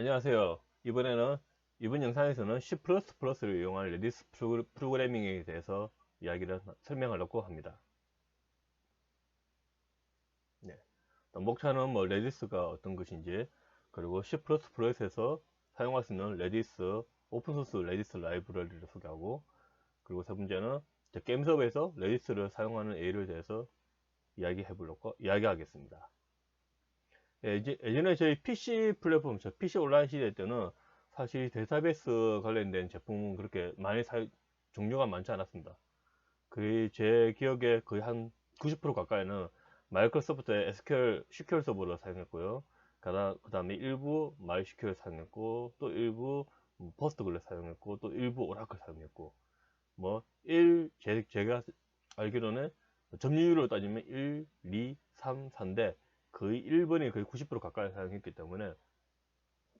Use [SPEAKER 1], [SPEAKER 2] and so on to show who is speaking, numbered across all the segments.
[SPEAKER 1] 안녕하세요. 이번 영상에서는 C++를 이용한 레디스 프로그래밍에 대해서 설명하려고 합니다. 네. 목차는 레디스가 어떤 것인지, 그리고 C++에서 사용할 수 있는 레디스, 오픈소스 레디스 라이브러리를 소개하고, 그리고 세 번째는 게임 서버에서 레디스를 사용하는 예를 대해서 이야기하겠습니다. 예전에 저희 PC 플랫폼, PC 온라인 시대 때는 사실 데이터베이스 관련된 제품은 그렇게 종류가 많지 않았습니다. 제 기억에 거의 한 90% 가까이는 마이크로소프트의 SQL 서버를 사용했고요. 그 다음에 일부 MySQL 사용했고, 또 일부 포스트글렛 사용했고, 또 일부 오라클 사용했고, 제가 알기로는 점유율로 따지면 1, 2, 3, 4인데 거의 1번이 거의 90% 가까이 사용했기 때문에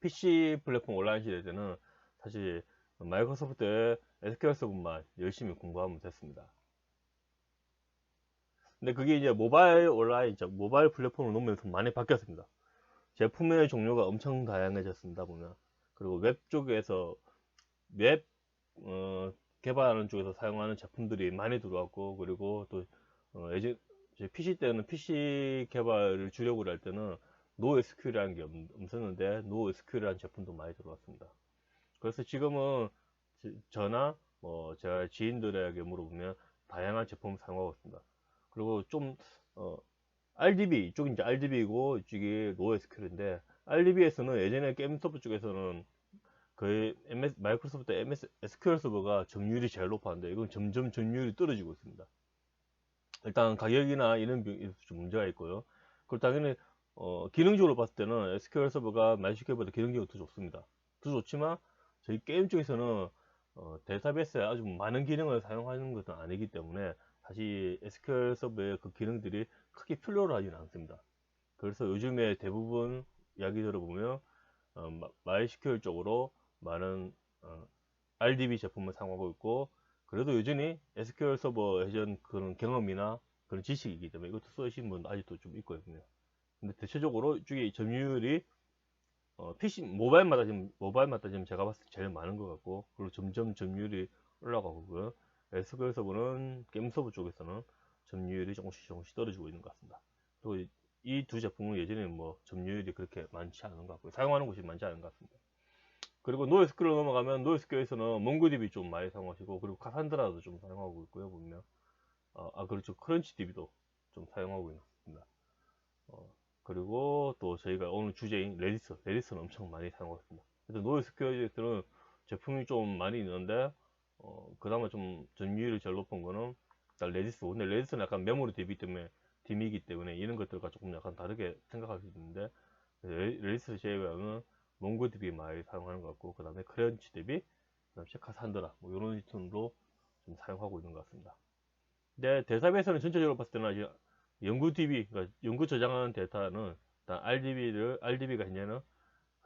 [SPEAKER 1] PC 플랫폼 온라인 시대 때는 사실 마이크로소프트의 SQL 서버만 열심히 공부하면 됐습니다. 근데 그게 이제 모바일 플랫폼을 놓으면서 많이 바뀌었습니다. 제품의 종류가 엄청 다양해졌습니다, 보면. 그리고 웹 쪽에서, 웹, 어, 개발하는 쪽에서 사용하는 제품들이 많이 들어왔고, 그리고 또, 예전, PC 때는 PC 개발을 주력으로 할 때는 NoSQL이라는 게 없었는데, NoSQL이라는 제품도 많이 들어왔습니다. 그래서 지금은 저나 제가 지인들에게 물어보면 다양한 제품을 사용하고 있습니다. 그리고 좀 어, RDB 이쪽이 이제 RDB이고 이쪽이 NoSQL인데 RDB에서는 예전에 게임 서버 쪽에서는 거의 마이크로소프트 SQL 서버가 점유율이 제일 높았는데 이건 점점 점유율이 떨어지고 있습니다. 일단 가격이나 이런 좀 문제가 있고요. 그리고 당연히 기능적으로 봤을 때는 SQL 서버가 MySQL보다 기능적으로 더 좋습니다. 더 좋지만 저희 게임 쪽에서는 데이터베이스에 아주 많은 기능을 사용하는 것은 아니기 때문에 사실 SQL 서버의 그 기능들이 크게 필요로 하지는 않습니다. 그래서 요즘에 대부분 이야기 들어보면 MySQL 쪽으로 많은 RDB 제품을 사용하고 있고, 그래도 여전히 SQL 서버 예전 그런 경험이나 그런 지식이기 때문에 이것도 쓰시는 분 아직도 좀 있거든요. 근데 대체적으로 이쪽에 점유율이 모바일마다 지금 제가 봤을 때 제일 많은 것 같고, 그리고 점점 점유율이 올라가고 있고요. SQL 서버는 게임 서버 쪽에서는 점유율이 조금씩 떨어지고 있는 것 같습니다. 또 이 두 제품은 예전에 점유율이 그렇게 많지 않은 것 같고요. 사용하는 곳이 많지 않은 것 같습니다. 그리고 노에스큐로 넘어가면 노에스큐에서는 몽고디비 좀 많이 사용하시고, 그리고 카산드라도 좀 사용하고 있고요, 보면. 그렇죠. 크런치디비도 좀 사용하고 있습니다. 어, 그리고 또 저희가 오늘 주제인 레디스는 엄청 많이 사용하고 있습니다. 그래서 노에스큐에서는 제품이 좀 많이 있는데, 그나마 좀 점유율이 제일 높은 거는 일단 레디스. 근데 레디스는 약간 메모리 DB이기 때문에 이런 것들과 조금 약간 다르게 생각할 수 있는데, 레디스 제외하고는 몽고DB 많이 사용하는 것 같고, 그 다음에 크런치DB, 그 다음에 카산드라 이런 시스템도 좀 사용하고 있는 것 같습니다. 근데 데이터베이스는 전체적으로 봤을 때는 아직 연구 DB, 그러니까 연구 저장하는 데이터는 일단 RDB가 현재는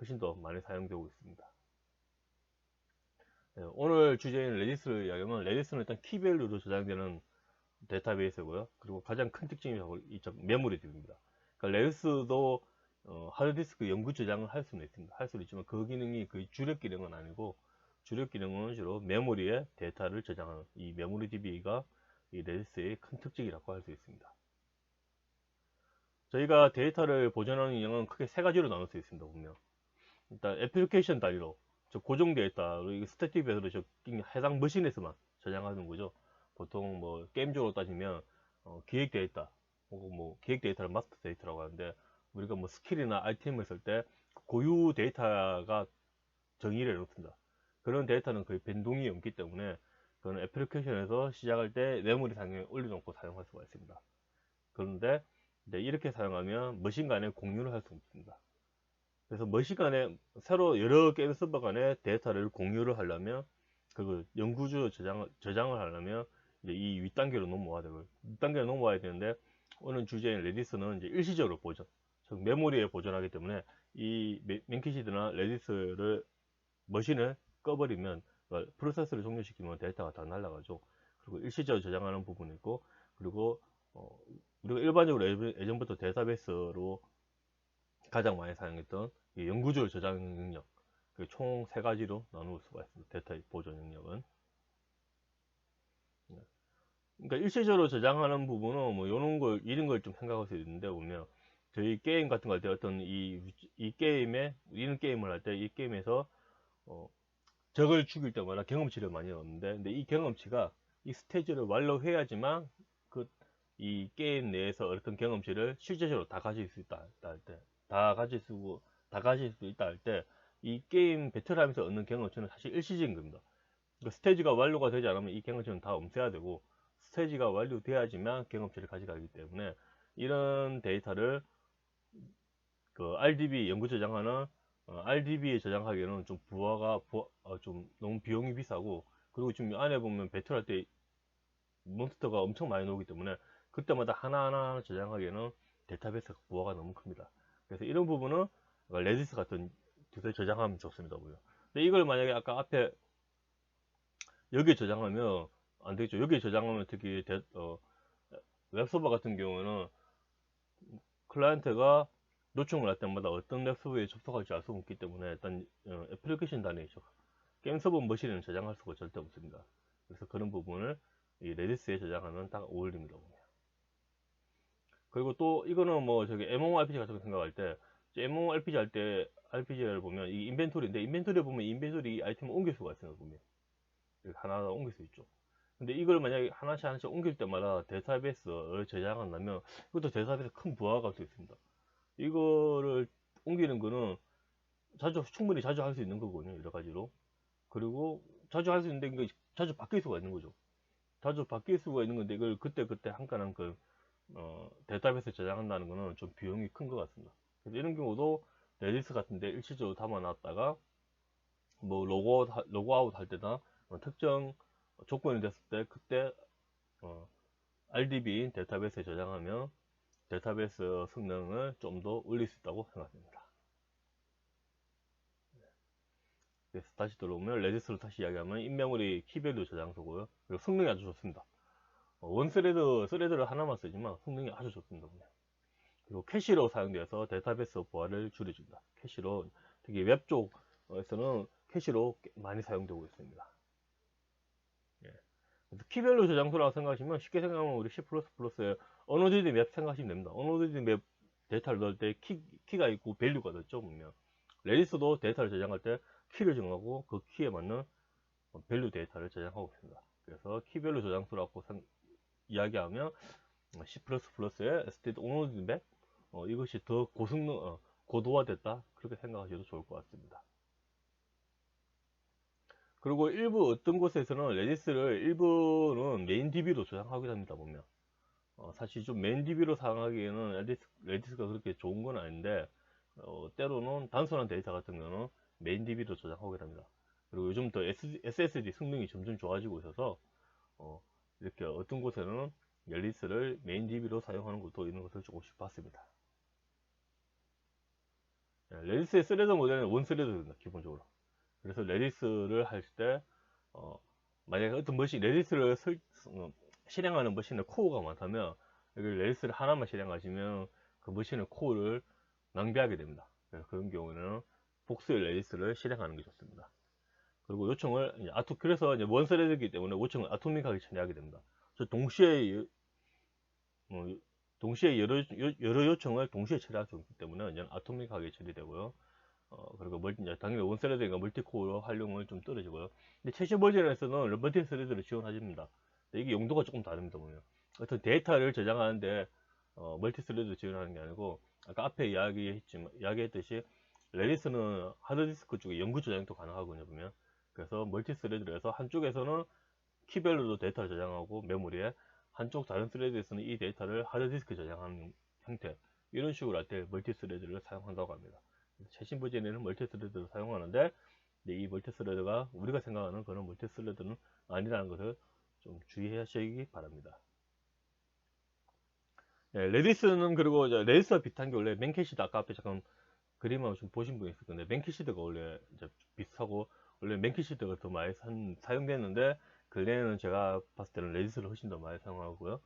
[SPEAKER 1] 훨씬 더 많이 사용되고 있습니다. 네, 오늘 주제인 레디스를 이야기하면 레디스는 일단 키밸류로 저장되는 데이터베이스고요. 그리고 가장 큰 특징이 메모리 DB입니다. 그러니까 레디스도 하드디스크 연구 저장을 할 수는 있습니다. 할 수는 있지만 그 기능이 그 주력 기능은 아니고, 주력 기능은 주로 메모리에 데이터를 저장하는 이 메모리 DB가 이 레디스의 큰 특징이라고 할 수 있습니다. 저희가 데이터를 보존하는 영역은 크게 세 가지로 나눌 수 있습니다. 보면 일단 애플리케이션 단위로 고정 데이터, 스태틱 배열로 해당 머신에서만 저장하는 거죠. 보통 게임적으로 따지면 기획 데이터 혹은 기획 데이터를 마스터 데이터라고 하는데, 우리가 스킬이나 아이템을 쓸 때 고유 데이터가 정의를 해놓습니다. 그런 데이터는 거의 변동이 없기 때문에 그건 애플리케이션에서 시작할 때 메모리 상에 올려놓고 사용할 수가 있습니다. 그런데 이렇게 사용하면 머신 간에 공유를 할 수 없습니다. 그래서 머신 간에 새로 여러 게임 서버 간에 데이터를 공유를 하려면, 그 연구주 저장을 하려면 이제 이 윗단계로 넘어와야 되고, 윗단계로 넘어와야 되는데, 오늘 주제인 레디스는 이제 일시적으로 즉 메모리에 보존하기 때문에 이 맨키시드나 레디스를 머신을 꺼버리면, 프로세스를 종료시키면 데이터가 다 날아가죠. 그리고 일시적으로 저장하는 부분이 있고, 그리고 우리가 일반적으로 예전부터 데이터베이스로 가장 많이 사용했던 이 영구적 저장 능력, 총 3가지로 나눌 수가 있습니다. 데이터 보존 능력은. 그러니까 일시적으로 저장하는 부분은 뭐 이런 걸 좀 생각할 수 있는데, 보면 저희 게임 같은 거 할 때 어떤 이 게임에 이런 게임을 할 때 이 게임에서 적을 죽일 때마다 경험치를 많이 얻는데, 근데 이 경험치가 이 스테이지를 완료해야지만 이 게임 내에서 어떤 경험치를 실제적으로 다 가질 수 있다 할 때, 다 가질 수 있다 할 때, 이 게임 배틀하면서 얻는 경험치는 사실 일시적인 겁니다. 그러니까 스테이지가 완료가 되지 않으면 이 경험치는 다 없애야 되고, 스테이지가 완료돼야지만 경험치를 가져가기 때문에, 이런 데이터를 RDB 연구 저장하는 RDB에 저장하기에는 좀 좀 너무 비용이 비싸고, 그리고 지금 안에 보면 배틀할 때 몬스터가 엄청 많이 나오기 때문에 그때마다 하나하나 저장하기에는 데이터베이스 부하가 너무 큽니다. 그래서 이런 부분은 레디스 같은 곳에 저장하면 좋습니다. 근데 이걸 만약에 아까 앞에 여기에 저장하면 안 되겠죠. 여기에 저장하면 특히 웹서버 같은 경우는 클라이언트가 요청을 할 때마다 어떤 웹서버에 접속할지 알 수 없기 때문에, 일단 애플리케이션 단위죠. 게임 서버 머신에는 저장할 수가 절대 없습니다. 그래서 그런 부분을 이 레디스에 저장하면 딱 어울립니다. 그리고 또 이거는 뭐 저기 MMORPG 같은 거 생각할 때, MMORPG 할 때 RPG를 보면 이 인벤토리인데, 인벤토리에 보면 인벤토리 아이템을 옮길 수가 있어요. 보면 이렇게 하나하나 옮길 수 있죠. 근데 이걸 만약에 하나씩 옮길 때마다 데이터베이스를 저장한다면 이것도 데이터베이스 큰 부하가 갈 수 있습니다. 이거를 옮기는 거는 충분히 자주 할 수 있는 거거든요. 여러 가지로. 그리고 자주 할 수 있는데 이게 자주 바뀔 수가 있는 거죠. 자주 바뀔 수가 있는 건데, 이걸 그때 한 건 한 건 데이터베이스에 저장한다는 거는 좀 비용이 큰 것 같습니다. 그래서 이런 경우도 레디스 같은데 일시적으로 담아놨다가 뭐 로그아웃 할 때나 특정 조건이 됐을 때 그때 RDB인 데이터베이스에 저장하면 데이터베이스 성능을 좀 더 올릴 수 있다고 생각합니다. 그래서 다시 들어오면 레디스로 다시 이야기하면 인메모리 키밸류 저장소고요. 그리고 성능이 아주 좋습니다. 스레드를 하나만 쓰지만 성능이 아주 좋습니다. 그리고 캐시로 사용되어서 데이터베이스 보안을 줄여준다. 캐시로, 특히 웹 쪽에서는 캐시로 많이 사용되고 있습니다. 예. 키밸류 저장소라고 생각하시면, 쉽게 생각하면 우리 C++의 언어디드 맵 생각하시면 됩니다. 언어디드 맵 데이터를 넣을 때 키가 있고 밸류가 넣죠. 보면 레디스도 데이터를 저장할 때 키를 정하고 그 키에 맞는 밸류 데이터를 저장하고 있습니다. 그래서 키밸류 저장소라고 이야기하면 C++의 스테이트 언어디드 맵, 이것이 더 고도화됐다, 그렇게 생각하셔도 좋을 것 같습니다. 그리고 일부 어떤 곳에서는 레디스를 일부는 메인 DB로 저장하기도 합니다. 보면 사실 좀 메인 DB로 사용하기에는 레디스가 그렇게 좋은 건 아닌데, 때로는 단순한 데이터 같은 경우는 메인 DB로 저장하기도 합니다. 그리고 요즘 더 SSD 성능이 점점 좋아지고 있어서 이렇게 어떤 곳에는 레디스를 메인 DB로 사용하는 것도 있는 것을 조금씩 봤습니다. 레디스의 스레드 모델은 원스레드입니다. 기본적으로. 그래서 레디스를 할 때 만약에 어떤 레디스를 실행하는 머신의 코어가 많다면, 여기 레디스를 하나만 실행하시면 그 머신의 코어를 낭비하게 됩니다. 그래서 그런 경우에는 복수의 레디스를 실행하는 게 좋습니다. 그리고 요청을 그래서 이제 원스레드이기 때문에 요청을 아토믹하게 처리하게 됩니다. 동시에 여러 요청을 동시에 처리할 수 있기 때문에 이제 아토믹하게 처리되고요. 그리고 당연히 원스레드가 멀티코어 활용을 좀 떨어지고요. 근데 최신 버전에서는 멀티스레드를 지원하십니다. 이게 용도가 조금 다릅니다. 보면 어떤 데이터를 저장하는데 멀티스레드 지원하는 게 아니고, 아까 앞에 이야기했듯이 레디스는 하드디스크 쪽에 영구 저장도 가능하거든요. 보면 그래서 멀티스레드를 해서 한쪽에서는 키별로도 데이터를 저장하고 메모리에, 한쪽 다른 스레드에서는 이 데이터를 하드디스크에 저장하는 형태, 이런 식으로 할 때 멀티스레드를 사용한다고 합니다. 최신 버전에는 멀티스레드를 사용하는데, 이 멀티스레드가 우리가 생각하는 그런 멀티스레드는 아니라는 것을 좀 주의하시기 바랍니다. 레디스는, 그리고 레디스와 비슷한 게 원래 맨캐시드, 아까 앞에 잠깐 그림을 좀 보신 분이 있을 건데, 맨캐시드가 원래 이제 비슷하고, 원래 맨캐시드가 더 많이 사용됐는데, 근래에는 제가 봤을 때는 레디스를 훨씬 더 많이 사용하고요.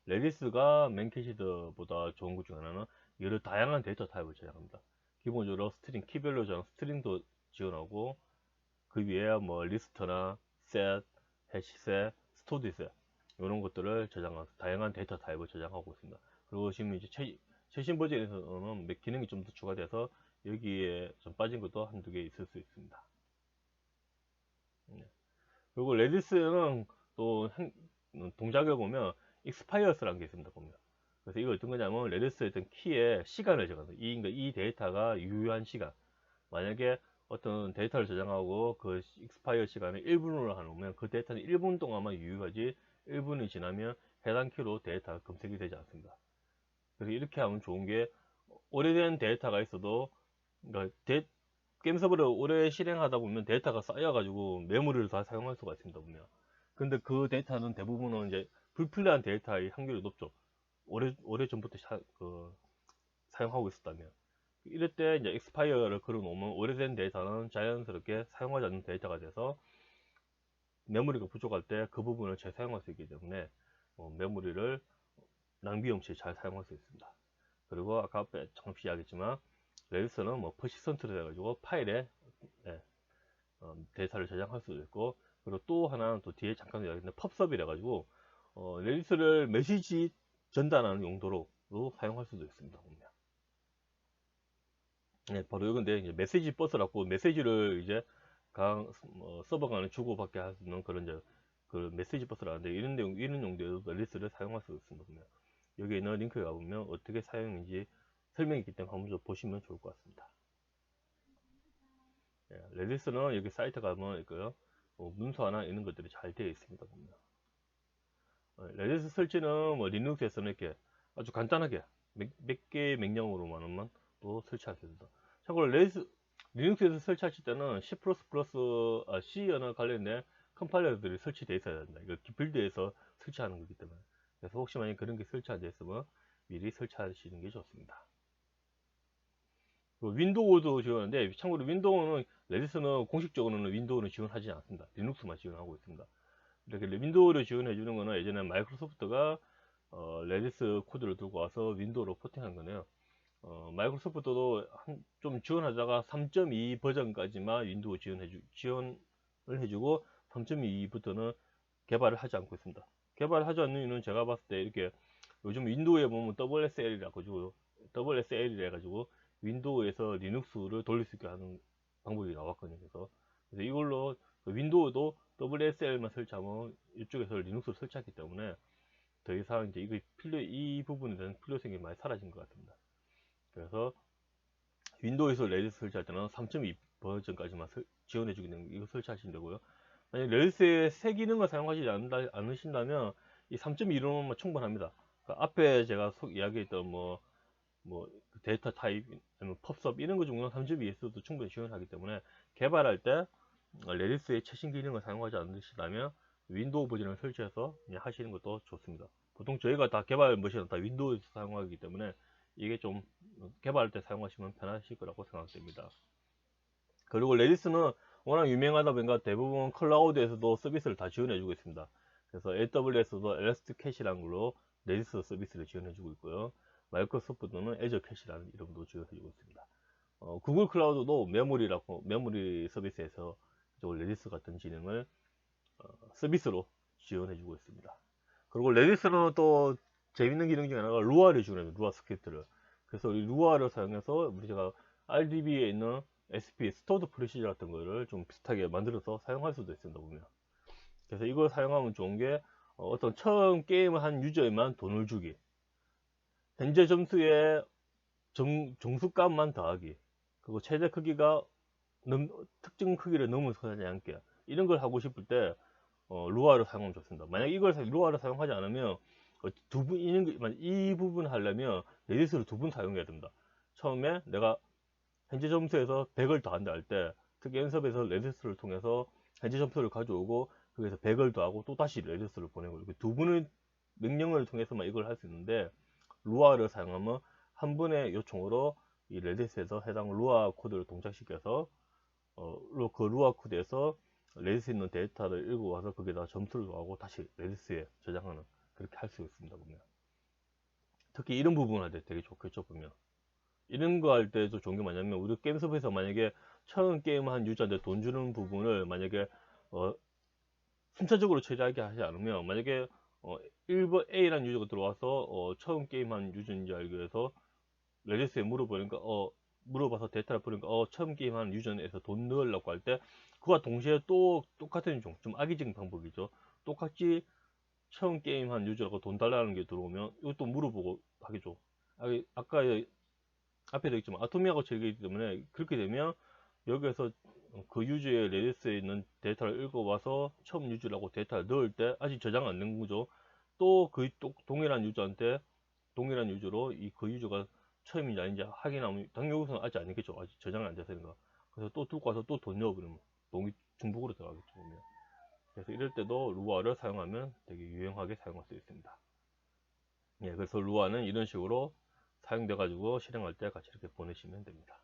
[SPEAKER 1] 레디스가 맨캐시드보다 좋은 것 중 하나는 여러 다양한 데이터 타입을 저장합니다. 기본적으로 스트링, 키별로 저장 스트링도 지원하고, 그 위에 뭐 리스트나 셋, 해시셋, 스토도 있어요. 이런 것들을 저장하고 다양한 데이터 타입을 저장하고 있습니다. 그리고 지금 이제 최신 버전에서는 몇 기능이 좀 더 추가돼서 여기에 좀 빠진 것도 한두 개 있을 수 있습니다. 네. 그리고 레디스는 또 동작을 보면 expires라는 게 있습니다. 보면. 그래서 이거 어떤 거냐면 레디스의 어떤 키에 시간을 적어요. 이 데이터가 유효한 시간. 만약에 어떤 데이터를 저장하고 그 익스파이어 시간을 1분으로 해놓으면 그 데이터는 1분 동안만 유효하지 1분이 지나면 해당 키로 데이터가 검색이 되지 않습니다. 그래서 이렇게 하면 좋은 게 오래된 데이터가 있어도 그러니까 게임 서버를 오래 실행하다 보면 데이터가 쌓여가지고 메모리를 다 사용할 수가 있습니다. 보면. 근데 그 데이터는 대부분은 이제 불필요한 데이터의 확률이 높죠. 오래 전부터 사용하고 있었다면. 이럴 때 이제 익스파이어를 걸어 놓으면 오래된 데이터는 자연스럽게 사용하지 않는 데이터가 돼서 메모리가 부족할 때 그 부분을 재사용할 수 있기 때문에 메모리를 낭비 없이 잘 사용할 수 있습니다. 그리고 아까 앞에 잠시 이야기했지만 레디스는 뭐 퍼시선트를 해가지고 파일에 데이터를 저장할 수도 있고, 그리고 또 하나는 또 뒤에 잠깐 이야기했는데 펍섭이라 가지고 레디스를 메시지 전달하는 용도로 사용할 수도 있습니다. 네, 바로 이건데 이제 메시지 버스라고 메시지를 이제 서버 간에 주고받게 할 수 있는 그런 이제 그 메시지 버스라는데 이런 용도에도 레디스를 사용할 수 있습니다. 보면. 여기 있는 링크에 가보면 어떻게 사용인지 설명이 있기 때문에 한번 좀 보시면 좋을 것 같습니다. 예, 레디스는 여기 사이트 가면 있고요. 문서나 이런 것들이 잘 되어 있습니다. 보면. 레디스 설치는 뭐 리눅스에서는 이렇게 아주 간단하게 몇 개의 명령으로만은 또 설치할 수 있습니다. 참고로 리눅스에서 설치하실 때는 C 언어 관련된 컴파일러들이 설치되어 있어야 된다. 이거 빌드에서 설치하는 거기 때문에. 그래서 혹시 만약 그런 게 설치 안 되어 있으면 미리 설치하시는 게 좋습니다. 윈도우도 지원하는데, 참고로 윈도우는 레디스는 공식적으로는 윈도우는 지원하지 않습니다. 리눅스만 지원하고 있습니다. 이렇게 윈도우를 지원해 주는 거는 예전에 마이크로소프트가 레디스 코드를 들고 와서 윈도우로 포팅한 거네요. 마이크로소프트도 좀 지원하다가 3.2 버전까지만 윈도우 지원을 해주고 3.2부터는 개발을 하지 않고 있습니다. 개발을 하지 않는 이유는 제가 봤을 때 이렇게 요즘 윈도우에 보면 WSL이라 가지고 윈도우에서 리눅스를 돌릴 수 있게 하는 방법이 나왔거든요. 그래서 이걸로 윈도우도 WSL만 설치하면 이쪽에서 리눅스를 설치했기 때문에 더 이상 이제 이 부분에 대한 필요성이 많이 사라진 것 같습니다. 그래서 윈도우에서 레디스 설치할 때는 3.2 버전까지만 지원해주기 때문에 이거 설치하시면 되고요. 만약 레디스의 새 기능을 사용하지 않으신다면 이 3.2로만 충분합니다. 그러니까 앞에 제가 이야기했던 데이터 타입, 펍섭 이런 것 중에는 3.2에서도 충분히 지원하기 때문에 개발할 때 레디스의 최신 기능을 사용하지 않으시다면 윈도우 버전을 설치해서 하시는 것도 좋습니다. 보통 저희가 다 개발 머신은 다 윈도우에서 사용하기 때문에 이게 좀 개발할 때 사용하시면 편하실 거라고 생각됩니다. 그리고 레디스는 워낙 유명하다 보니까 대부분 클라우드에서도 서비스를 다 지원해주고 있습니다. 그래서 AWS도 엘라스틱 캐시라는 걸로 레디스 서비스를 지원해주고 있고요. 마이크로소프트는 애저 캐시라는 이름도 지원해주고 있습니다. 구글 클라우드도 메모리 서비스에서 레디스 같은 기능을 서비스로 지원해주고 있습니다. 그리고 레디스는 또 재밌는 기능 중에 하나가 루아를 지원합니다. 루아 스크립트를. 그래서 이 루아를 사용해서 우리가 RDB에 있는 SP, 스토어드 프로시저 같은 거를 좀 비슷하게 만들어서 사용할 수도 있습니다. 보면. 그래서 이걸 사용하면 좋은 게 어떤 처음 게임을 한 유저에만 돈을 주기, 현재 점수에 정수값만 더하기, 그리고 최대 크기가 특정 크기를 넘어서지 않게, 이런 걸 하고 싶을 때 루아를 사용하면 좋습니다. 만약 이걸 루아를 사용하지 않으면 이 부분 하려면 레디스를 두 번 사용해야 됩니다. 처음에 내가 현재 점수에서 100을 더한다 할 때 특히 연습에서 레디스를 통해서 현재 점수를 가져오고 거기서 100을 더하고 또 다시 레디스를 보내고 이렇게 두 번의 명령을 통해서만 이걸 할 수 있는데, 루아를 사용하면 한 번의 요청으로 이 레디스에서 해당 루아 코드를 동작시켜서 그 루아 코드에서 레디스에 있는 데이터를 읽어와서 거기다 점수를 더하고 다시 레디스에 저장하는, 그렇게 할 수 있습니다. 보면 특히 이런 부분 할 때 되게 좋겠죠. 보면 이런 거 할 때도 좋은 게 뭐냐면, 우리 게임스업에서 만약에 처음 게임한 유저한테 돈 주는 부분을 만약에 순차적으로 처리하게 하지 않으면, 만약에 1번 A라는 유저가 들어와서 처음 게임한 유저인지 알기 위해서 레디스에 물어보니까 물어봐서 데이터를 보니까 처음 게임한 유저에서 돈 넣으려고 할 때, 그와 동시에 또 똑같은 좀 악의적인 방법이죠. 똑같이 처음 게임한 유저라고 돈 달라는 게 들어오면 이것도 물어보고 하겠죠. 아까 앞에도 있지만 아토미하고 체계이기 때문에, 그렇게 되면 여기에서 그 유저의 레디스에 있는 데이터를 읽어와서 처음 유저라고 데이터를 넣을 때 아직 저장 안 된 거죠. 또 그 동일한 유저한테 동일한 유저로 그 유저가 처음인지 아닌지 확인하면 당연히 여기서는 아직 아니겠죠. 아직 저장이 안 돼서니까. 그래서 또 들고 와서 또 돈 넣어버리면 동이 중복으로 들어가겠죠. 그러면. 그래서 이럴 때도 루아를 사용하면 되게 유용하게 사용할 수 있습니다. 예, 그래서 루아는 이런 식으로 사용돼 가지고 실행할 때 같이 이렇게 보내시면 됩니다.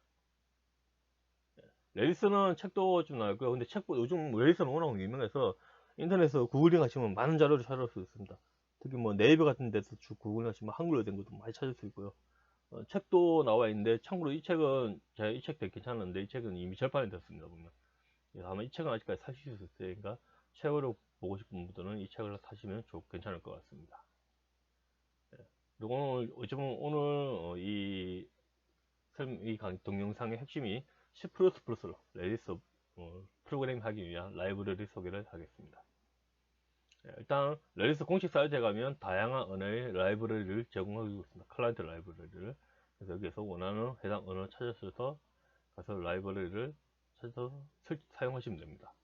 [SPEAKER 1] 레디스는 책도 좀 나왔고요. 근데 책보다 요즘 레디스는 워낙 유명해서 인터넷에서 구글링 하시면 많은 자료를 찾을 수 있습니다. 특히 뭐 네이버 같은 데서 구글링 하시면 한글로 된 것도 많이 찾을 수 있고요. 책도 나와 있는데, 참고로 이 책은 제가 이 책 되게 괜찮은데, 이 책은 이미 절판이 됐습니다. 보면 아마 이 책은 아직까지 사실 수 있으니까 책으로 보고 싶은 분들은 이 책을 사시면 괜찮을 것 같습니다. 그리고 오늘 어쩌면 오늘 이 동영상의 핵심이 C++ 레디스 프로그램 하기 위한 라이브러리 소개를 하겠습니다. 일단 레디스 공식 사이트에 가면 다양한 언어의 라이브러리를 제공하고 있습니다. 클라이언트 라이브러리를. 그래서 여기서 원하는 해당 언어를 찾으셔서 가서 라이브러리를 찾아서 사용하시면 됩니다.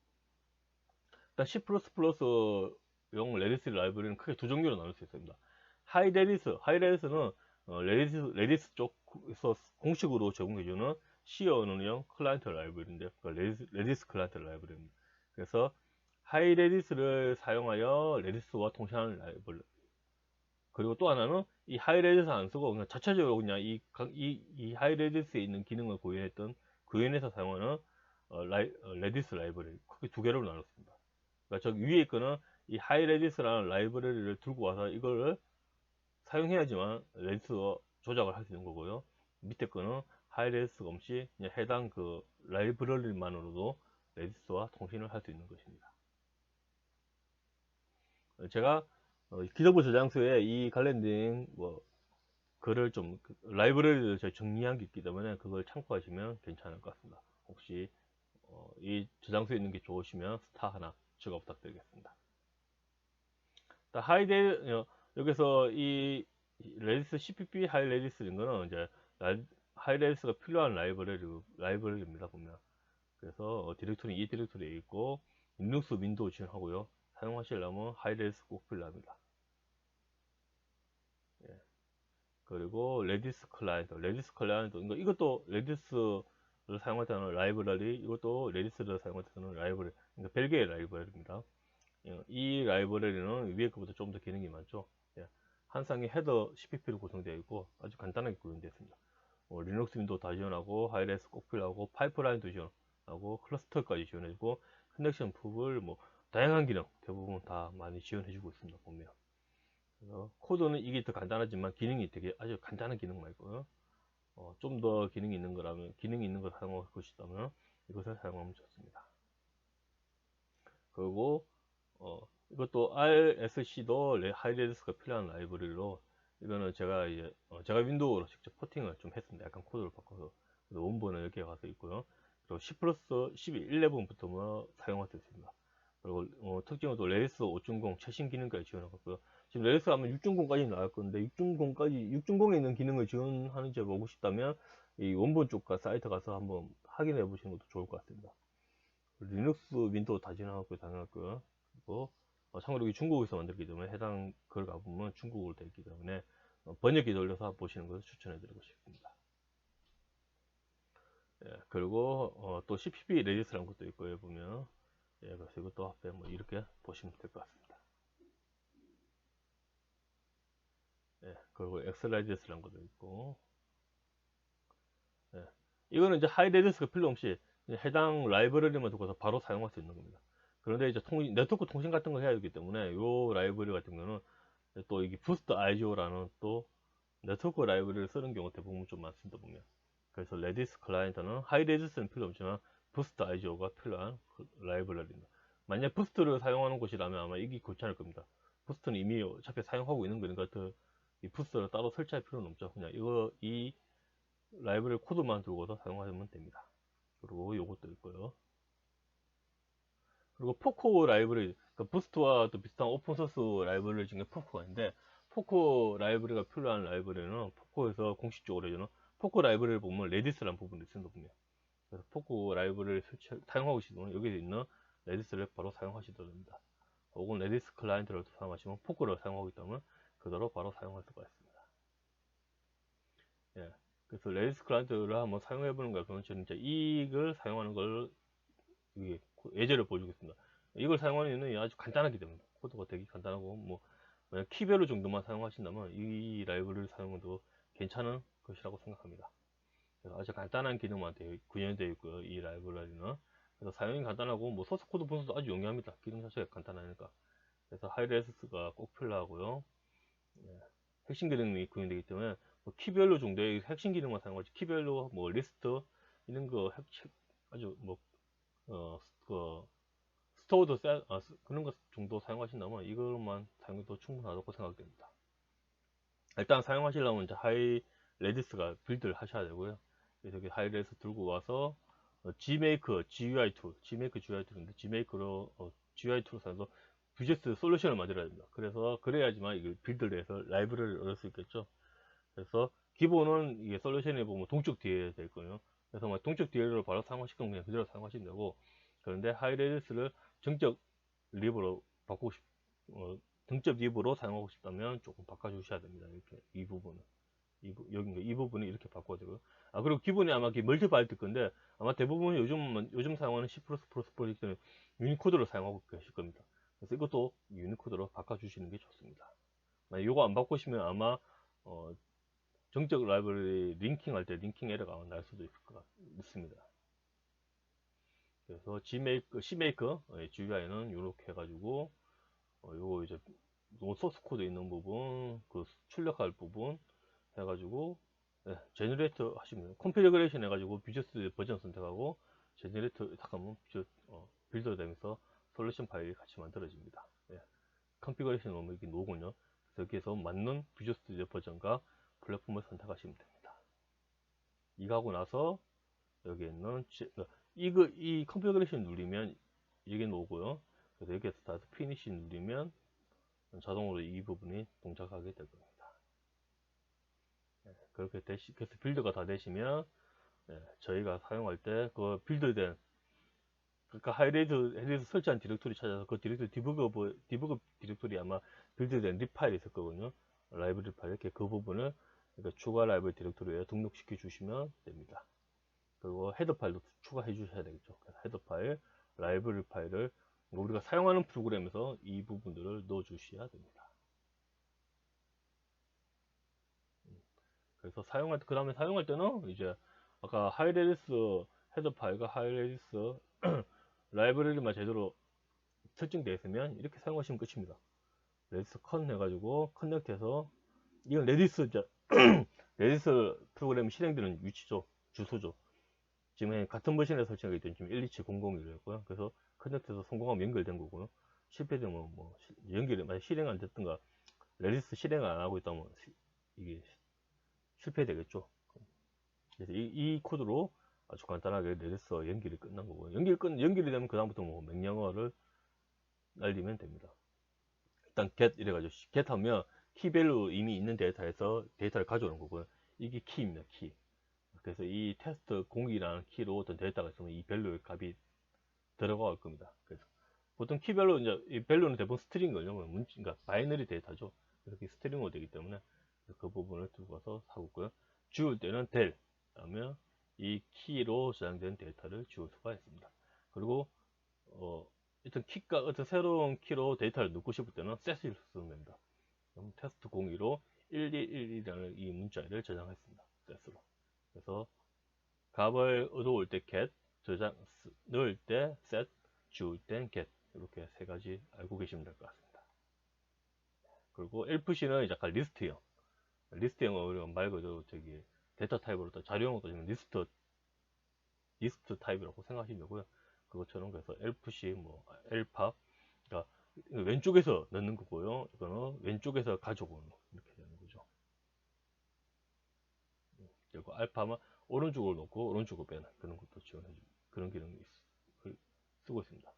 [SPEAKER 1] 일단 C++용 레디스 라이브러리는 크게 두 종류로 나눌 수 있습니다. 하이레디스는 레디스 쪽에서 공식으로 제공해주는 C 언어용 클라이언트 라이브러리인데, 레디스 클라이언트 라이브러리입니다. 그래서 하이레디스를 사용하여 레디스와 통신하는 라이브러리. 그리고 또 하나는 이 하이레디스 안 쓰고 그냥 자체적으로 그냥 이 하이레디스에 있는 기능을 구현해서 사용하는 레디스 라이브러리. 크게 두 개로 나눴습니다. 그러니까 저 위에 있거는 이 하이레디스라는 라이브러리를 들고 와서 이걸 사용해야지만 레디스와 조작을 할 수 있는 거고요. 밑에 거는 하이레디스가 없이 그냥 해당 그 라이브러리만으로도 레디스와 통신을 할 수 있는 것입니다. 제가 기더블 저장소에 이 관련된 글을 좀 라이브러리를 정리한 게 있기 때문에 그걸 참고하시면 괜찮을 것 같습니다. 혹시 이 저장소에 있는 게 좋으시면 스타 하나 추가 부탁드리겠습니다. 여기서 이 레디스 CPP 하이레디스인 거는 이제 하이레디스가 필요한 라이브러리입니다. 보면. 그래서 이 디렉토리에 있고 리눅스 윈도우 지원하고요. 사용하시려면 하이레디스 꼭 필요합니다. 예. 그리고 레디스 클라이언트 이것도 레디스를 사용할 때는 라이브러리, 이것도 레디스를 사용할 때는 라이브러리, 그러니까 별개의 라이브러리입니다. 이 라이브러리는 위에 것보다 좀 더 기능이 많죠. 한 쌍의 헤더 CPP로 구성되어 있고 아주 간단하게 구성되어 있습니다. 리눅스 윈도우 다 지원하고 하이레디스 꼭 필요하고 파이프라인도 지원하고 클러스터까지 지원해주고 커넥션 푸블 다양한 기능 대부분 다 많이 지원해주고 있습니다. 보면 코드는 이게 더 간단하지만 기능이 되게 아주 간단한 기능만 있고요. 좀 더 기능이 있는 걸 사용하고 싶다면 이것을 사용하면 좋습니다. 그리고 이것도 RSC도 하이레디스가 필요한 라이브러리로, 이거는 제가 제가 윈도우로 직접 포팅을 좀 했습니다. 약간 코드를 바꿔서. 그래서 원본은 이렇게 가서 있고요. 그리고 C++ 11부터 사용할 수 있습니다. 그리고 특징은 또 레디스 5.0 최신 기능까지 지원하고 있고요. 지금 레디스가 아마 6.0까지 나올 건데 6.0에 있는 기능을 지원하는지 보고 싶다면 이 원본 쪽과 사이트 가서 한번 확인해 보시는 것도 좋을 것 같습니다. 리눅스 윈도우 다 지원하고 당연하고요. 그리고 참고로 여기 중국에서 만들기 때문에 해당 글 가보면 중국어로 되어 있기 때문에 번역기 돌려서 보시는 것을 추천해 드리고 싶습니다. 그리고 또 CPP 레디스라는 것도 있고요. 보면 그래서 이것도 앞에 이렇게 보시면 될 것 같습니다. 그리고 엑셀라이디스라는 것도 있고, 이거는 이제 하이레디스가 필요 없이 해당 라이브러리만 두고서 바로 사용할 수 있는 겁니다. 그런데 이제 네트워크 통신 같은 걸 해야 되기 때문에 이 라이브러리 같은 경우는 또 이게 부스트 IGO라는 또 네트워크 라이브러리를 쓰는 경우 대부분 좀 많습니다. 보면 그래서 레디스 클라이언트는 하이 레지스는 필요 없지만 부스트 IGO가 필요한 라이브러리입니다. 만약 부스트를 사용하는 곳이라면 아마 이게 괜찮을 겁니다. 부스트는 이미 어차피 사용하고 있는 거니까 이 부스트를 따로 설치할 필요는 없죠. 그냥 이 라이브러리 코드만 들고서 사용하면 됩니다. 그리고 요것도 있고요. 그리고 포코 라이브러리, 그러니까 부스트와 또 비슷한 오픈소스 라이브러리 중에 포코가 있는데, 포코 라이브러리가 필요한 라이브러리는 포코에서 공식적으로 해주는 포코 라이브러리를 보면 레디스라는 부분이 있습니다. 보면. 그래서 포코 라이브러리를 사용하고 싶으면 여기에 있는 레디스를 바로 사용하시도록 합니다. 혹은 레디스 클라이언트를 사용하시면 포코를 사용하고 있다면 그대로 바로 사용할 수가 있습니다. 예. 그래서 레디스 클라이언트를 한번 사용해 보는 거야. 그러면 저는 이제 이걸 사용하는 걸 예제를 보여주겠습니다. 이걸 사용하는 이유는 아주 간단하기 때문에 코드가 되게 간단하고 뭐 키별로 정도만 사용하신다면 이 라이브러리를 사용해도 괜찮은 것이라고 생각합니다. 그래서 아주 간단한 기능만 구현되어 있고요. 이 라이브러리는 그래서 사용이 간단하고 뭐 소스 코드 분석도 아주 용이합니다. 기능 자체가 간단하니까. 그래서 하이레스가 꼭 필요하고요. 예, 핵심 기능이 구현되기 때문에 뭐 키별로 정도의 핵심 기능만 사용하지 키별로 뭐 리스트 이런 거 아주 뭐 스토어도 그런 것 정도 사용하신다면 이것만 사용해도 충분하다고 생각됩니다. 일단 사용하시려면 이제 하이 레디스가 빌드를 하셔야 되고요. 그래서 하이 레디스 들고 와서 Gmaker GUI 툴, Gmaker GUI 툴인데 Gmaker로 GUI 툴을 사용해서 뷰제스 솔루션을 만들어야 됩니다. 그래서 그래야지만 이걸 빌드를 해서 라이브러리를 얻을 수 있겠죠. 그래서 기본은 이게 솔루션에 보면 동적 DL 될 거예요. 그래서 동적 DL을 바로 사용하실 거면 그냥 그대로 사용하시면 되고, 그런데 하이 레디스를 정적 립으로 바꾸고 등접 립으로 사용하고 싶다면 조금 바꿔주셔야 됩니다. 이렇게 이 부분은 이 부분이 이렇게 바꿔야 되고요. 그리고 기본이 아마 멀티바이트 건데 아마 대부분 요즘 사용하는 C++ 프로젝트는 유니코드로 사용하고 계실 겁니다. 그래서 이것도 유니코드로 바꿔주시는 게 좋습니다. 이거 안 바꾸시면 아마 정적 라이브러리 링킹 할 때 링킹 에러가 날 수도 있을 것 같습니다. 그래서 Cmaker GUI는 이렇게 해가지고 요거 이제 소스 코드 있는 부분, 그 출력할 부분 해가지고 제너레이터 하시면 컴피그레이션 해가지고 뷰저스 버전 선택하고 제너레이터 딱 하면 빌더 되면서 솔루션 파일이 같이 만들어집니다. 컨피그레이션 오면 이게 나오군요. 그래서 여기에서 맞는 뷰저스 버전과 플랫폼을 선택하시면 됩니다. 이거 하고 나서 여기 있는 이 컨피그레이션 누르면 이게 나오고요. 그래서 여기에서 다시 피니시 누르면 자동으로 이 부분이 동작하게 될 겁니다. 그렇게 그래서 빌드가 다 되시면 저희가 사용할 때 그 빌드된 그러니까 하이레이드 설치한 디렉토리 찾아서 그 디렉토리 디버그 디렉토리 아마 빌드된 립 파일이 있을 거거든요. 라이브러리 파일 이렇게 그 부분을 그러니까 추가 라이브러리 디렉토리에 등록시켜 주시면 됩니다. 그리고 헤더 파일도 추가해 주셔야 되겠죠. 그래서 헤더 파일, 라이브러리 파일을 우리가 사용하는 프로그램에서 이 부분들을 넣어 주셔야 됩니다. 그래서 그 다음에 사용할 때는 이제 아까 하이레디스 헤더 파일과 하이레디스 라이브러리만 제대로 설정되어 있으면 이렇게 사용하시면 끝입니다. 레디스 컨 해가지고 커넥트해서 이건 레디스 레디스 프로그램이 실행되는 위치죠, 주소죠. 지금 같은 머신에 설정하기 때문에 지금 12700이었고요. 그래서 커넥트해서 성공하면 연결된 거고요. 실패되면 뭐 연결이 만약 실행 안 됐던가 레디스 실행을 안 하고 있다면 이게 실패되겠죠. 그래서 이 코드로 아주 간단하게 레디스 연결이 끝난 거고요. 연결이 되면 그다음부터 뭐 명령어를 날리면 됩니다. 일단 get 이래가지고 get 하면 키밸류 이미 있는 데이터에서 데이터를 가져오는 거고요. 이게 키입니다. 키. 그래서 이 테스트 0이라는 키로 어떤 데이터가 있으면 이 밸류 값이 들어갈 겁니다. 그래서 보통 키별로 이제 이 밸류는 대부분 스트링이거든요. 그러니까 바이너리 데이터죠. 이렇게 스트링으로 되기 때문에 그 부분을 들고 가서 사고 있고요. 지울 때는 del 하면 이 키로 저장된 데이터를 지울 수가 있습니다. 그리고 어떤 키가 어떤 새로운 키로 데이터를 넣고 싶을 때는 set을 쓰면 됩니다. 그럼 테스트 02로 1111이라는 이 문자를 저장했습니다. set으로. 그래서 값을 얻어올 때 get, 넣을 때 set, 지울 땐 get 이렇게 세 가지 알고 계시면 될 것 같습니다. 그리고 elfc는 약간 리스트형. 리스트형은 우리가 말 그대로 데이터 타입으로 자료용으로 따지면 리스트 타입이라고 생각하시면 되고요. 그것처럼 그래서 elfc 뭐 elfa 그러니까 왼쪽에서 넣는 거고요. 이거는 왼쪽에서 가져오는 이렇게 되는 거죠. 그리고 알파만 오른쪽으로 놓고 오른쪽으로 빼는 그런 것도 지원해주고 그런 기능이 쓰고 있습니다.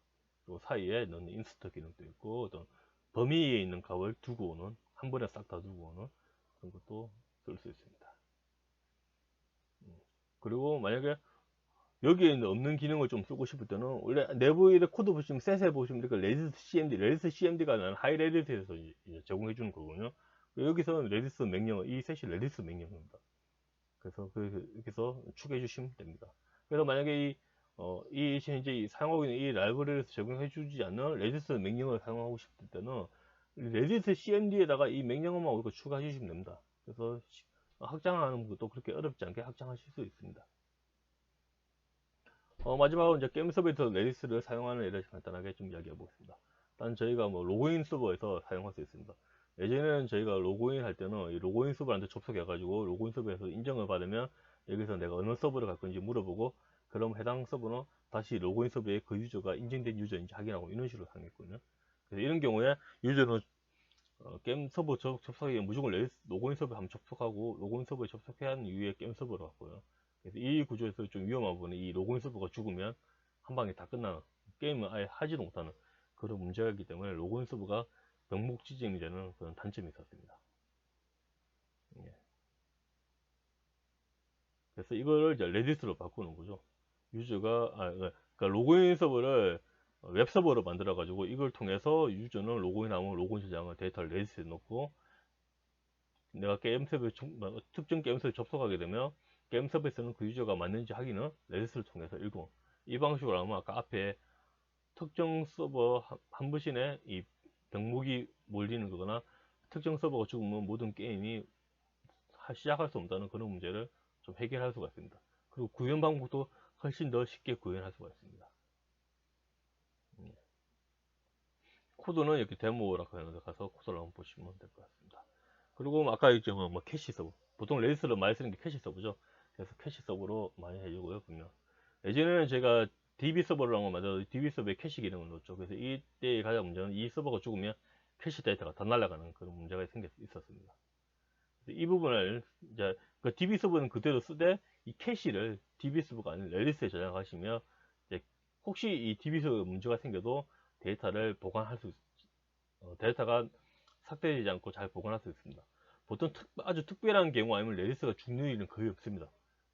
[SPEAKER 1] 그리고 사이에 넣는 인스터 기능도 있고 어떤 범위에 있는 값을 두고 오는 한 번에 싹 다 두고 오는 그런 것도 쓸 수 있습니다. 그리고 만약에 여기에 없는 기능을 좀 쓰고 싶을 때는 원래 내부의 코드 보시면 셋에 보시면 이렇게 레디스 CMD가 나는 하이 레디스에서 제공해 주는 거거든요. 여기서는 레디스 명령어 이 셋이 레디스 명령어입니다. 그래서 여기서 추가해 주시면 됩니다. 그래서 만약에 이 현재 사용하고 있는 이 라이브러리에서 제공해 주지 않는 레디스 명령어를 사용하고 싶을 때는 레디스 CMD에다가 이 명령어만 우리가 추가해 주시면 됩니다. 그래서 확장하는 것도 그렇게 어렵지 않게 확장하실 수 있습니다. 마지막으로 이제 게임 서버에서 레디스를 사용하는 예를 간단하게 좀 이야기해 보겠습니다. 일단 저희가 뭐 로그인 서버에서 사용할 수 있습니다. 예전에는 저희가 로그인 할 때는 이 로그인 서버한테 접속해 가지고 로그인 서버에서 인정을 받으면 여기서 내가 어느 서버를 갈 건지 물어보고 그럼 해당 서버는 다시 로그인 서버에 그 유저가 인증된 유저인지 확인하고 이런 식으로 사용했거든요. 그래서 이런 경우에 유저는 게임 서버 접속하기 위해 무조건 로그인 서버에 한번 접속하고 로그인 서버에 접속해야 하는 이후에 게임 서버로 갔고요. 그래서 이 구조에서 좀 위험한 부분은 이 로그인 서버가 죽으면 한 방에 다 끝나는 게임을 아예 하지도 못하는 그런 문제가 있기 때문에 로그인 서버가 병목 지정이 되는 그런 단점이 있었습니다. 예. 그래서 이거를 이제 레디스로 바꾸는 거죠. 유저가 그러니까 로그인 서버를 웹 서버로 만들어 가지고 이걸 통해서 유저는 로그인하면 로그인 저장을 데이터를 레디스에 넣고 내가 게임 서버에 특정 게임 서버에 접속하게 되면 게임 서버에서는 그 유저가 맞는지 확인은 레디스를 통해서 읽고 이 방식으로 하면 아까 앞에 특정 서버 한 번씩에 이 병목이 몰리는 거거나 특정 서버가 죽으면 모든 게임이 시작할 수 없다는 그런 문제를 좀 해결할 수가 있습니다. 그리고 구현 방법도 훨씬 더 쉽게 구현할 수가 있습니다. 코드는 이렇게 데모라고 하는 데 가서 코드를 한번 보시면 될 것 같습니다. 그리고 아까 이제 뭐 캐시 서버 보통 레디스를 많이 쓰는 게 캐시 서버죠. 그래서 캐시 서버로 많이 해주고요. 분명 예전에는 제가 DB 서버를 한번 만들어서 DB 서버에 캐시 기능을 넣었죠. 그래서 이때의 가장 문제는 이 서버가 죽으면 캐시 데이터가 다 날아가는 그런 문제가 있었습니다. 이 부분을 이제 그 DB 서버는 그대로 쓰되 이 캐시를 DB 서버가 아닌 레디스에 저장하시면 이제 혹시 이 DB 서버 문제가 생겨도 데이터를 보관할 수 데이터가 삭제되지 않고 잘 보관할 수 있습니다. 보통 아주 특별한 경우 아니면 레디스가 죽는 일은 거의 없습니다.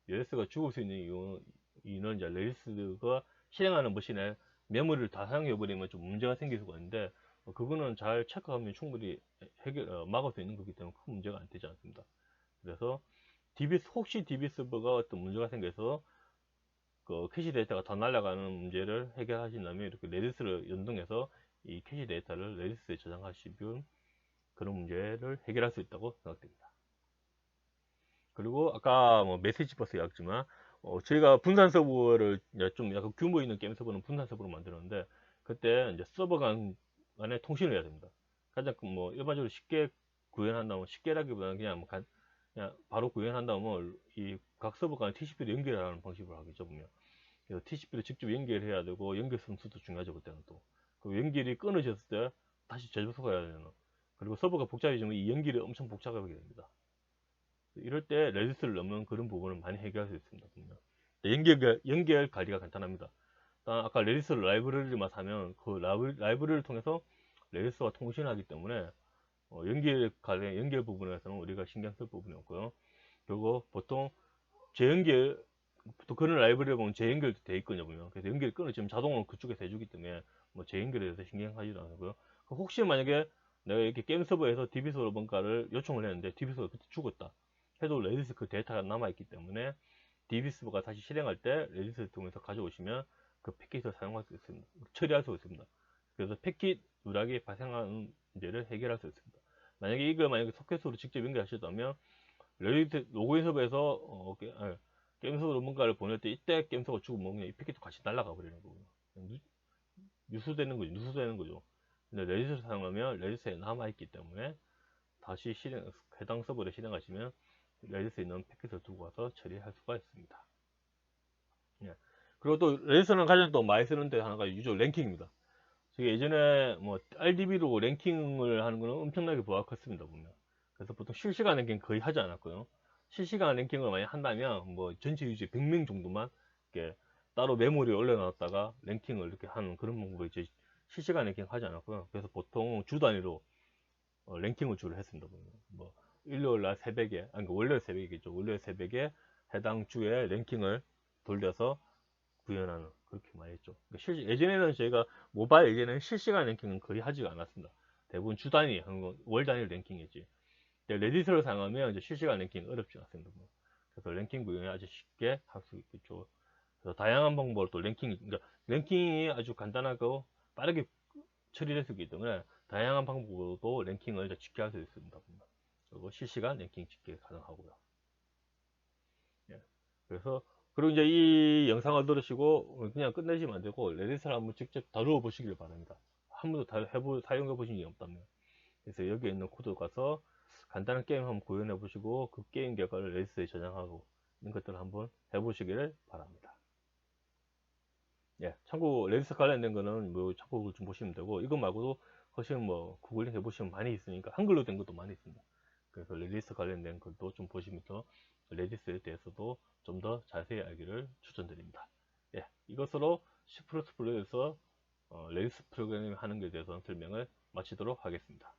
[SPEAKER 1] 레디스가 죽을 수 있는 이유는 이제 레디스가 실행하는 머신에 메모리를 다 사용해버리면 좀 문제가 생길 수가 있는데 그거는 잘 체크하면 충분히 막을 수 있는 거기 때문에 큰 문제가 안 되지 않습니다. 그래서 혹시 DB 서버가 어떤 문제가 생겨서 그 캐시 데이터가 다 날아가는 문제를 해결하신다면 이렇게 레디스를 연동해서 이 캐시 데이터를 레디스에 저장하시면 그런 문제를 해결할 수 있다고 생각됩니다. 그리고 아까 뭐 메시지 버스 이야기했지만 저희가 분산 서버를 좀 약간 규모 있는 게임 서버는 분산 서버로 만들었는데 그때 이제 서버 간에 통신을 해야 됩니다. 가장 뭐 일반적으로 쉽게 구현한다면 쉽게라기보다는 그냥 바로 구현한다면 이 각 서버 간 TCP를 연결하는 방식으로 하겠죠 보면. 그래서 TCP를 직접 연결해야 되고 연결 선수도 중요하죠 그때는 또. 그 연결이 끊어졌을 때 다시 재접속해야 되는. 그리고 서버가 복잡해지면 이 연결이 엄청 복잡하게 됩니다. 이럴 때 레디스를 넣으면 그런 부분을 많이 해결할 수 있습니다. 연결 관리가 간단합니다. 아까 레디스 라이브러리만 사면 그 라이브러리를 통해서 레디스와 통신하기 때문에 연결 부분에서는 우리가 신경 쓸 부분이 없고요. 그리고 보통 재연결 또 그런 라이브러리 보면 재연결도 돼 있거든요 보면. 그래서 연결이 끊어지면 자동으로 그쪽에서 해주기 때문에 뭐 재연결에 대해서 신경하지도 않고요. 혹시 만약에 내가 이렇게 게임 서버에서 DB 서버 뭔가를 요청을 했는데 DB 서버가 그때 죽었다 해도 레디스 그 데이터가 남아있기 때문에 DB 서버가 다시 실행할 때 레디스를 통해서 가져오시면 그 패킷을 사용할 수 있습니다. 처리할 수 있습니다. 그래서 패킷 누락이 발생하는 문제를 해결할 수 있습니다. 만약에 소켓으로 직접 연결하셨다면 레디스 로그인 서버에서 게임 서버로 뭔가를 보낼 때 이때 게임 서버가 죽으면 그냥 이 패킷도 같이 날아가 버리는 거고요. 누수되는 거죠. 근데 레디스를 사용하면 레디스에 남아있기 때문에 다시 해당 서버를 실행하시면 레딧에 있는 패킷을 두고 와서 처리할 수가 있습니다. 예. 그리고 또 레딧은 가장 또 많이 쓰는데 하나가 유저 랭킹입니다. 저희 예전에 뭐 RDB로 랭킹을 하는 거는 엄청나게 부가 컸습니다 보면. 그래서 보통 실시간 랭킹 거의 하지 않았고요. 실시간 랭킹을 많이 한다면 뭐 전체 유저 100명 정도만 이렇게 따로 메모리에 올려놨다가 랭킹을 이렇게 하는 그런 방법으로 이제 실시간 랭킹 하지 않았고요. 그래서 보통 주 단위로 랭킹을 주로 했습니다 보면. 뭐 일요일 날 새벽에, 아니 그러니까 월요일 새벽이겠죠. 월요일 새벽에 해당 주에 랭킹을 돌려서 구현하는 그렇게 많이 했죠. 그러니까 예전에는 저희가 모바일 예전에는 실시간 랭킹은 거의 하지가 않았습니다. 대부분 주 단위, 월 단위 랭킹이었지. 레딧을 사용하면 이제 실시간 랭킹 어렵지 않습니다. 그래서 랭킹 구현이 아주 쉽게 할 수 있겠죠. 그래서 다양한 방법으로 또 그러니까 랭킹이 아주 간단하고 빠르게 처리될 수 있기 때문에 다양한 방법으로도 랭킹을 이제 쉽게 할 수 있습니다. 그리고 실시간 랭킹 쉽게 가능하고요. 예. 그래서 그리고 이제 이 영상을 들으시고 그냥 끝내시면 안 되고 레딧을 한번 직접 다루어 보시길 바랍니다. 한 번도 사용해 보신 적이 없다면. 그래서 여기 있는 코드 가서 간단한 게임 한번 구현해 보시고 그 게임 결과를 레딧에 저장하고 이런 것들을 한번 해보시기를 바랍니다. 예, 참고 레딧 관련된 거는 뭐 참고 좀 보시면 되고 이거 말고도 훨씬 뭐 구글링 해보시면 많이 있으니까 한글로 된 것도 많이 있습니다. 그래서 레딧 관련된 것도 좀 보시면서 레딧에 대해서도 좀 더 자세히 알기를 추천드립니다. 예, 이것으로 C++에서 레딧 프로그래밍 하는 것에 대해서 설명을 마치도록 하겠습니다.